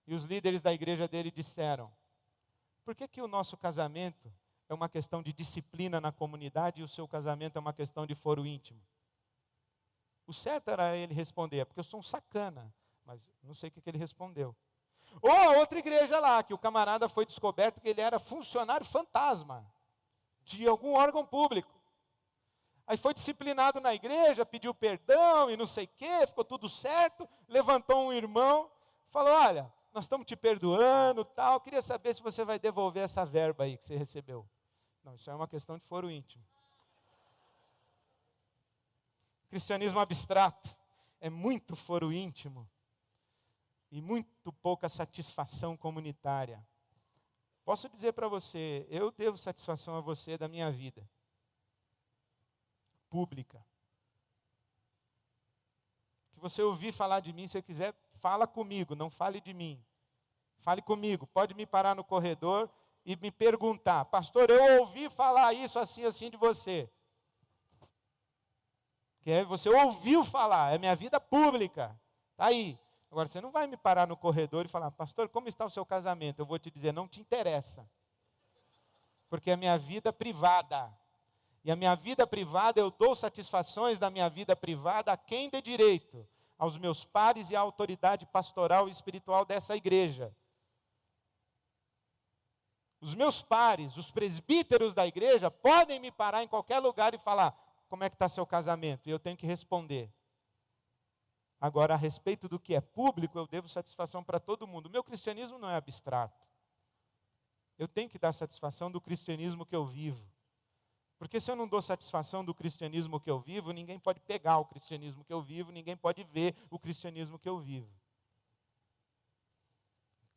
E os líderes da igreja dele disseram, por que o nosso casamento é uma questão de disciplina na comunidade e o seu casamento é uma questão de foro íntimo? O certo era ele responder, porque eu sou um sacana, mas não sei o que ele respondeu. Ou a outra igreja lá, que o camarada foi descoberto que ele era funcionário fantasma de algum órgão público. Aí foi disciplinado na igreja, pediu perdão e não sei o quê, ficou tudo certo, levantou um irmão, falou, olha, nós estamos te perdoando, tal, queria saber se você vai devolver essa verba aí que você recebeu. Não, isso é uma questão de foro íntimo. Cristianismo abstrato é muito foro íntimo e muito pouca satisfação comunitária. Posso dizer para você, eu devo satisfação a você da minha vida pública. Que você ouvir falar de mim, se você quiser, fala comigo, não fale de mim. Fale comigo, pode me parar no corredor e me perguntar, pastor, eu ouvi falar isso assim, assim de você. Que você ouviu falar, é minha vida pública, está aí. Agora, você não vai me parar no corredor e falar, pastor, como está o seu casamento? Eu vou te dizer, não te interessa. Porque é minha vida privada. E a minha vida privada, eu dou satisfações da minha vida privada a quem dê direito, aos meus pares e à autoridade pastoral e espiritual dessa igreja. Os meus pares, os presbíteros da igreja, podem me parar em qualquer lugar e falar, como é que está seu casamento? E eu tenho que responder. Agora, a respeito do que é público, eu devo satisfação para todo mundo. O meu cristianismo não é abstrato. Eu tenho que dar satisfação do cristianismo que eu vivo. Porque se eu não dou satisfação do cristianismo que eu vivo, ninguém pode pegar o cristianismo que eu vivo, ninguém pode ver o cristianismo que eu vivo.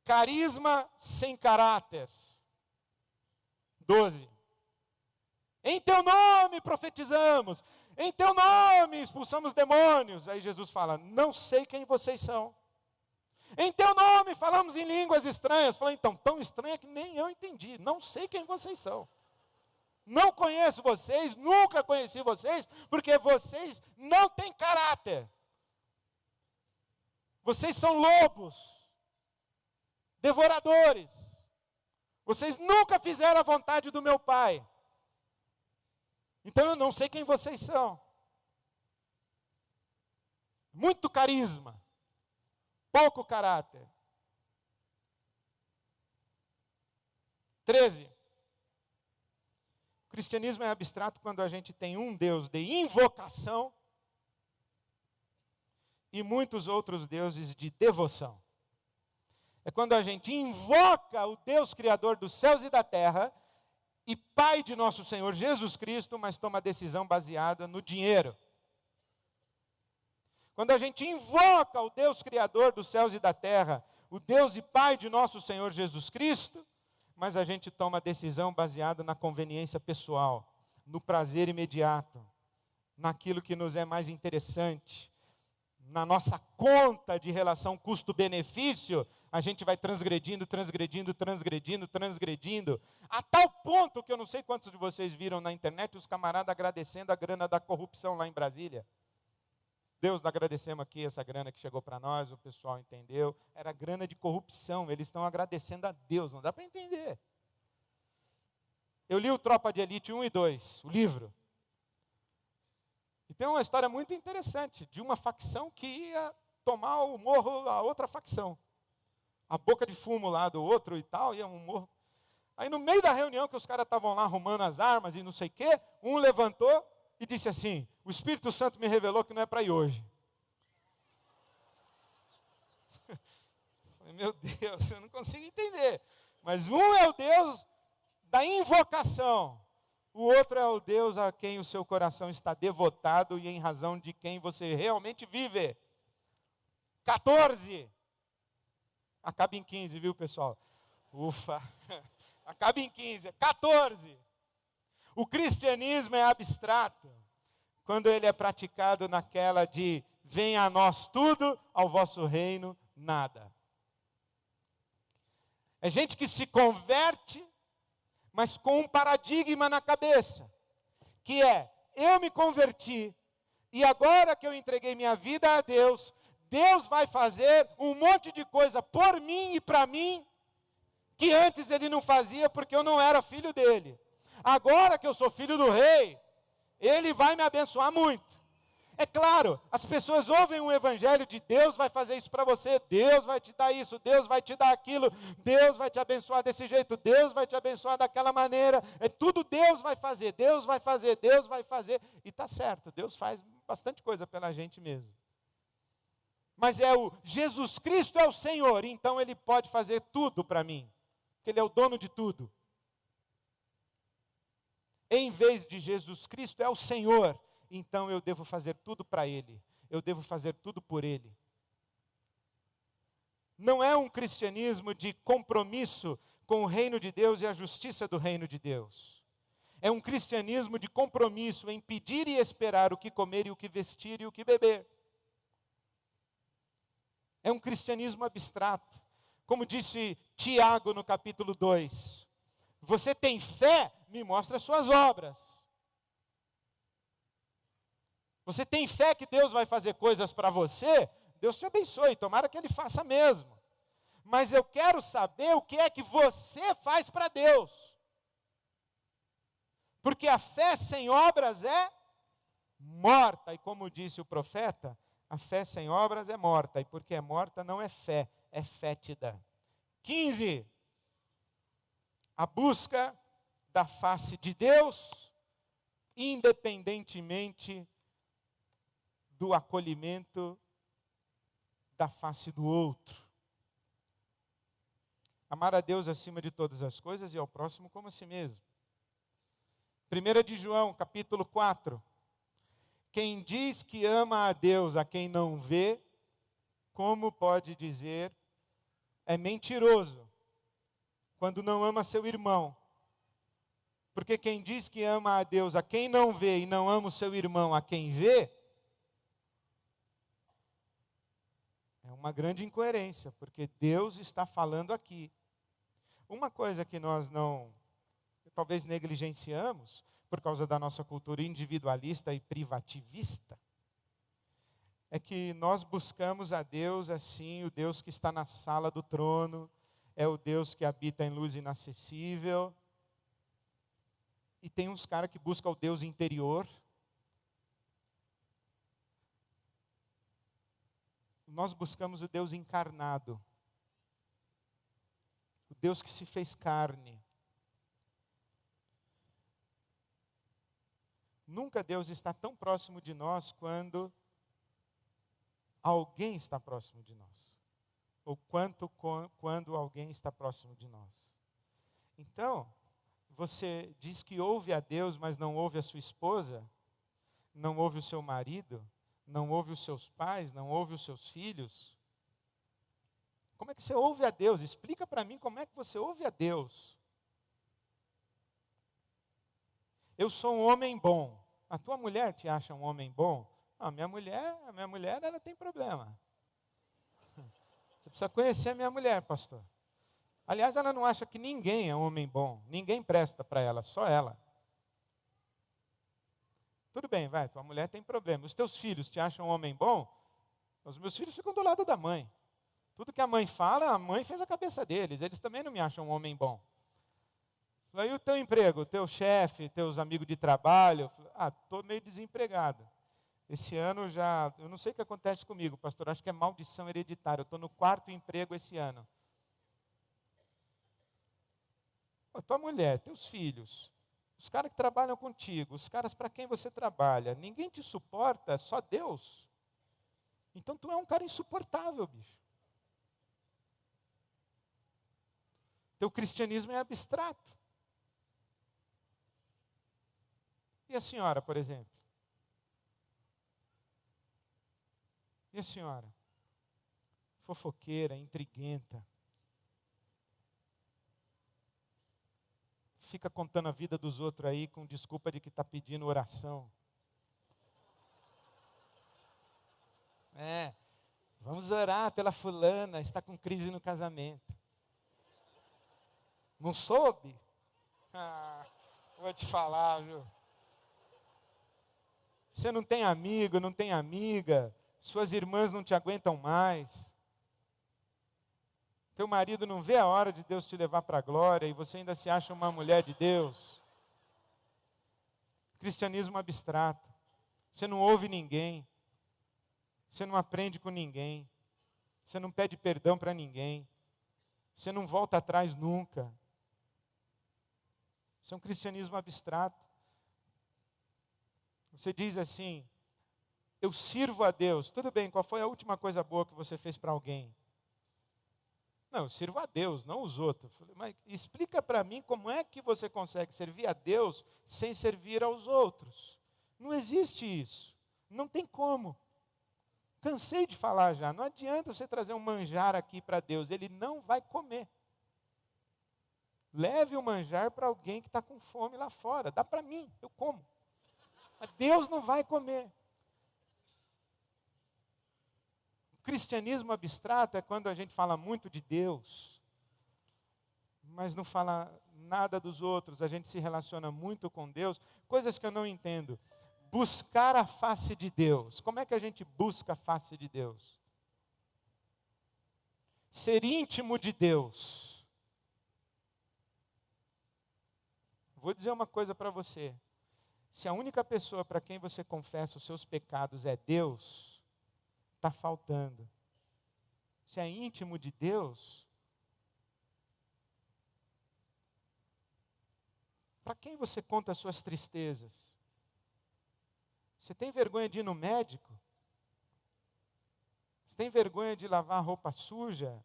Carisma sem caráter. 12. Em teu nome profetizamos, em teu nome expulsamos demônios. Aí Jesus fala, não sei quem vocês são. Em teu nome falamos em línguas estranhas. Fala, então, tão estranha que nem eu entendi. Não sei quem vocês são. Não conheço vocês, nunca conheci vocês, porque vocês não têm caráter. Vocês são lobos, devoradores. Vocês nunca fizeram a vontade do meu Pai. Então eu não sei quem vocês são. Muito carisma, pouco caráter. 13. O cristianismo é abstrato quando a gente tem um Deus de invocação e muitos outros deuses de devoção. É quando a gente invoca o Deus Criador dos céus e da terra e Pai de nosso Senhor Jesus Cristo, mas toma decisão baseada no dinheiro. Quando a gente invoca o Deus Criador dos céus e da terra, o Deus e Pai de nosso Senhor Jesus Cristo, mas a gente toma decisão baseada na conveniência pessoal, no prazer imediato, naquilo que nos é mais interessante, na nossa conta de relação custo-benefício, a gente vai transgredindo, a tal ponto que eu não sei quantos de vocês viram na internet os camaradas agradecendo a grana da corrupção lá em Brasília. Deus, agradecemos aqui essa grana que chegou para nós, o pessoal entendeu. Era grana de corrupção, eles estão agradecendo a Deus, não dá para entender. Eu li o Tropa de Elite 1 e 2, o livro. E tem uma história muito interessante, de uma facção que ia tomar o morro a outra facção. A boca de fumo lá do outro e tal, ia um morro. Aí no meio da reunião que os caras estavam lá arrumando as armas e não sei o quê, um levantou e disse assim, o Espírito Santo me revelou que não é para ir hoje. Falei, meu Deus, eu não consigo entender. Mas um é o Deus da invocação. O outro é o Deus a quem o seu coração está devotado e em razão de quem você realmente vive. 14. Acaba em 15, viu, pessoal? Ufa. Acaba em 15. 14. O cristianismo é abstrato quando ele é praticado naquela de venha a nós tudo, ao vosso reino nada. É gente que se converte, mas com um paradigma na cabeça, que é, eu me converti, e agora que eu entreguei minha vida a Deus, Deus vai fazer um monte de coisa por mim e para mim, que antes ele não fazia porque eu não era filho dele. Agora que eu sou filho do rei, ele vai me abençoar muito. É claro, as pessoas ouvem um evangelho de Deus vai fazer isso para você, Deus vai te dar isso, Deus vai te dar aquilo, Deus vai te abençoar desse jeito, Deus vai te abençoar daquela maneira, é tudo Deus vai fazer, Deus vai fazer, Deus vai fazer, e está certo, Deus faz bastante coisa pela gente mesmo. Mas Jesus Cristo é o Senhor, então Ele pode fazer tudo para mim, porque Ele é o dono de tudo. Em vez de Jesus Cristo é o Senhor, então eu devo fazer tudo para Ele, eu devo fazer tudo por Ele. Não é um cristianismo de compromisso com o reino de Deus e a justiça do reino de Deus. É um cristianismo de compromisso em pedir e esperar o que comer e o que vestir e o que beber. É um cristianismo abstrato. Como disse Tiago no capítulo 2, você tem fé? Me mostra as suas obras. Você tem fé que Deus vai fazer coisas para você? Deus te abençoe, tomara que Ele faça mesmo. Mas eu quero saber o que é que você faz para Deus. Porque a fé sem obras é morta. E como disse o profeta, a fé sem obras é morta. E porque é morta não é fé, é fétida. 15. A busca da face de Deus, independentemente do acolhimento da face do outro. Amar a Deus acima de todas as coisas e ao próximo como a si mesmo. 1 de João, capítulo 4. Quem diz que ama a Deus a quem não vê, como pode dizer, é mentiroso, quando não ama seu irmão. Porque quem diz que ama a Deus a quem não vê e não ama o seu irmão a quem vê, é uma grande incoerência, porque Deus está falando aqui. Uma coisa que nós talvez negligenciamos, por causa da nossa cultura individualista e privativista, é que nós buscamos a Deus assim, o Deus que está na sala do trono, é o Deus que habita em luz inacessível, e tem uns caras que buscam o Deus interior. Nós buscamos o Deus encarnado. O Deus que se fez carne. Nunca Deus está tão próximo de nós quando alguém está próximo de nós. Ou quando alguém está próximo de nós. Então, você diz que ouve a Deus, mas não ouve a sua esposa, não ouve o seu marido, não ouve os seus pais, não ouve os seus filhos. Como é que você ouve a Deus? Explica para mim como é que você ouve a Deus. Eu sou um homem bom. A tua mulher te acha um homem bom? A minha mulher, ela tem problema. Você precisa conhecer a minha mulher, pastor. Aliás, ela não acha que ninguém é um homem bom. Ninguém presta para ela, só ela. Tudo bem, vai, tua mulher tem problema. Os teus filhos te acham um homem bom? Os meus filhos ficam do lado da mãe. Tudo que a mãe fala, a mãe fez a cabeça deles. Eles também não me acham um homem bom. E o teu emprego, o teu chefe, teus amigos de trabalho? Estou meio desempregado. Esse ano eu não sei o que acontece comigo, pastor, acho que é maldição hereditária. Eu estou no 4º emprego esse ano. Tua mulher, teus filhos, os caras que trabalham contigo, os caras para quem você trabalha, ninguém te suporta, só Deus. Então tu é um cara insuportável, bicho. Teu cristianismo é abstrato. E a senhora, por exemplo? E a senhora? Fofoqueira, intriguenta. Fica contando a vida dos outros aí com desculpa de que está pedindo oração. Vamos orar pela fulana, está com crise no casamento. Não soube? Vou te falar, viu? Você não tem amigo, não tem amiga, suas irmãs não te aguentam mais. Teu marido não vê a hora de Deus te levar para a glória e você ainda se acha uma mulher de Deus. Cristianismo abstrato. Você não ouve ninguém. Você não aprende com ninguém. Você não pede perdão para ninguém. Você não volta atrás nunca. Isso é um cristianismo abstrato. Você diz assim: eu sirvo a Deus. Tudo bem, qual foi a última coisa boa que você fez para alguém? Não, eu sirvo a Deus, não os outros. Mas explica para mim como é que você consegue servir a Deus sem servir aos outros. Não existe isso. Não tem como. Cansei de falar já. Não adianta você trazer um manjar aqui para Deus. Ele não vai comer. Leve o manjar para alguém que está com fome lá fora. Dá para mim, eu como. Mas Deus não vai comer. Cristianismo abstrato é quando a gente fala muito de Deus, mas não fala nada dos outros. A gente se relaciona muito com Deus, coisas que eu não entendo. Buscar a face de Deus. Como é que a gente busca a face de Deus? Ser íntimo de Deus. Vou dizer uma coisa para você. Se a única pessoa para quem você confessa os seus pecados é Deus, está faltando. Se é íntimo de Deus, para quem você conta as suas tristezas? Você tem vergonha de ir no médico? Você tem vergonha de lavar roupa suja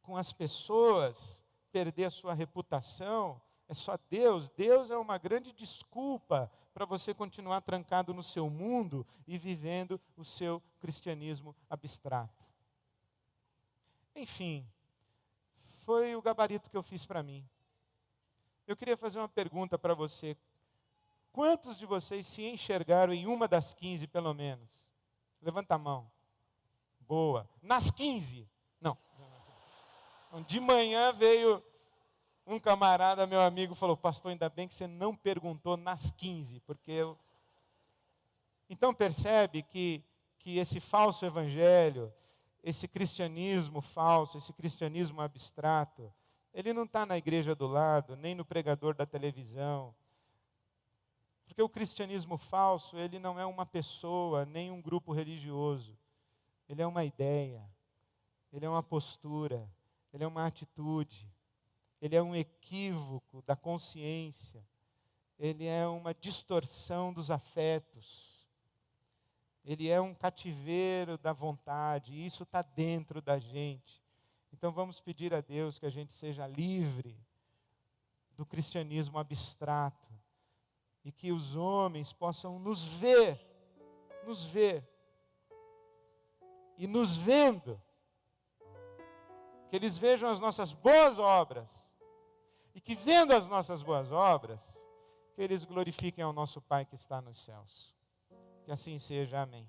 com as pessoas, perder a sua reputação? É só Deus. Deus é uma grande desculpa para você continuar trancado no seu mundo e vivendo o seu cristianismo abstrato. Enfim, foi o gabarito que eu fiz para mim. Eu queria fazer uma pergunta para você. Quantos de vocês se enxergaram em uma das 15, pelo menos? Levanta a mão. Boa. Nas 15? Não. De manhã veio um camarada, meu amigo, falou: pastor, ainda bem que você não perguntou nas 15, porque eu... Então percebe que esse falso evangelho, esse cristianismo falso, esse cristianismo abstrato, ele não está na igreja do lado, nem no pregador da televisão. Porque o cristianismo falso, ele não é uma pessoa, nem um grupo religioso. Ele é uma ideia, ele é uma postura, ele é uma atitude, ele é um equívoco da consciência, ele é uma distorção dos afetos, ele é um cativeiro da vontade, e isso está dentro da gente. Então vamos pedir a Deus que a gente seja livre do cristianismo abstrato, e que os homens possam nos ver, e nos vendo, que eles vejam as nossas boas obras, e que vendo as nossas boas obras, que eles glorifiquem ao nosso Pai que está nos céus. Que assim seja, amém.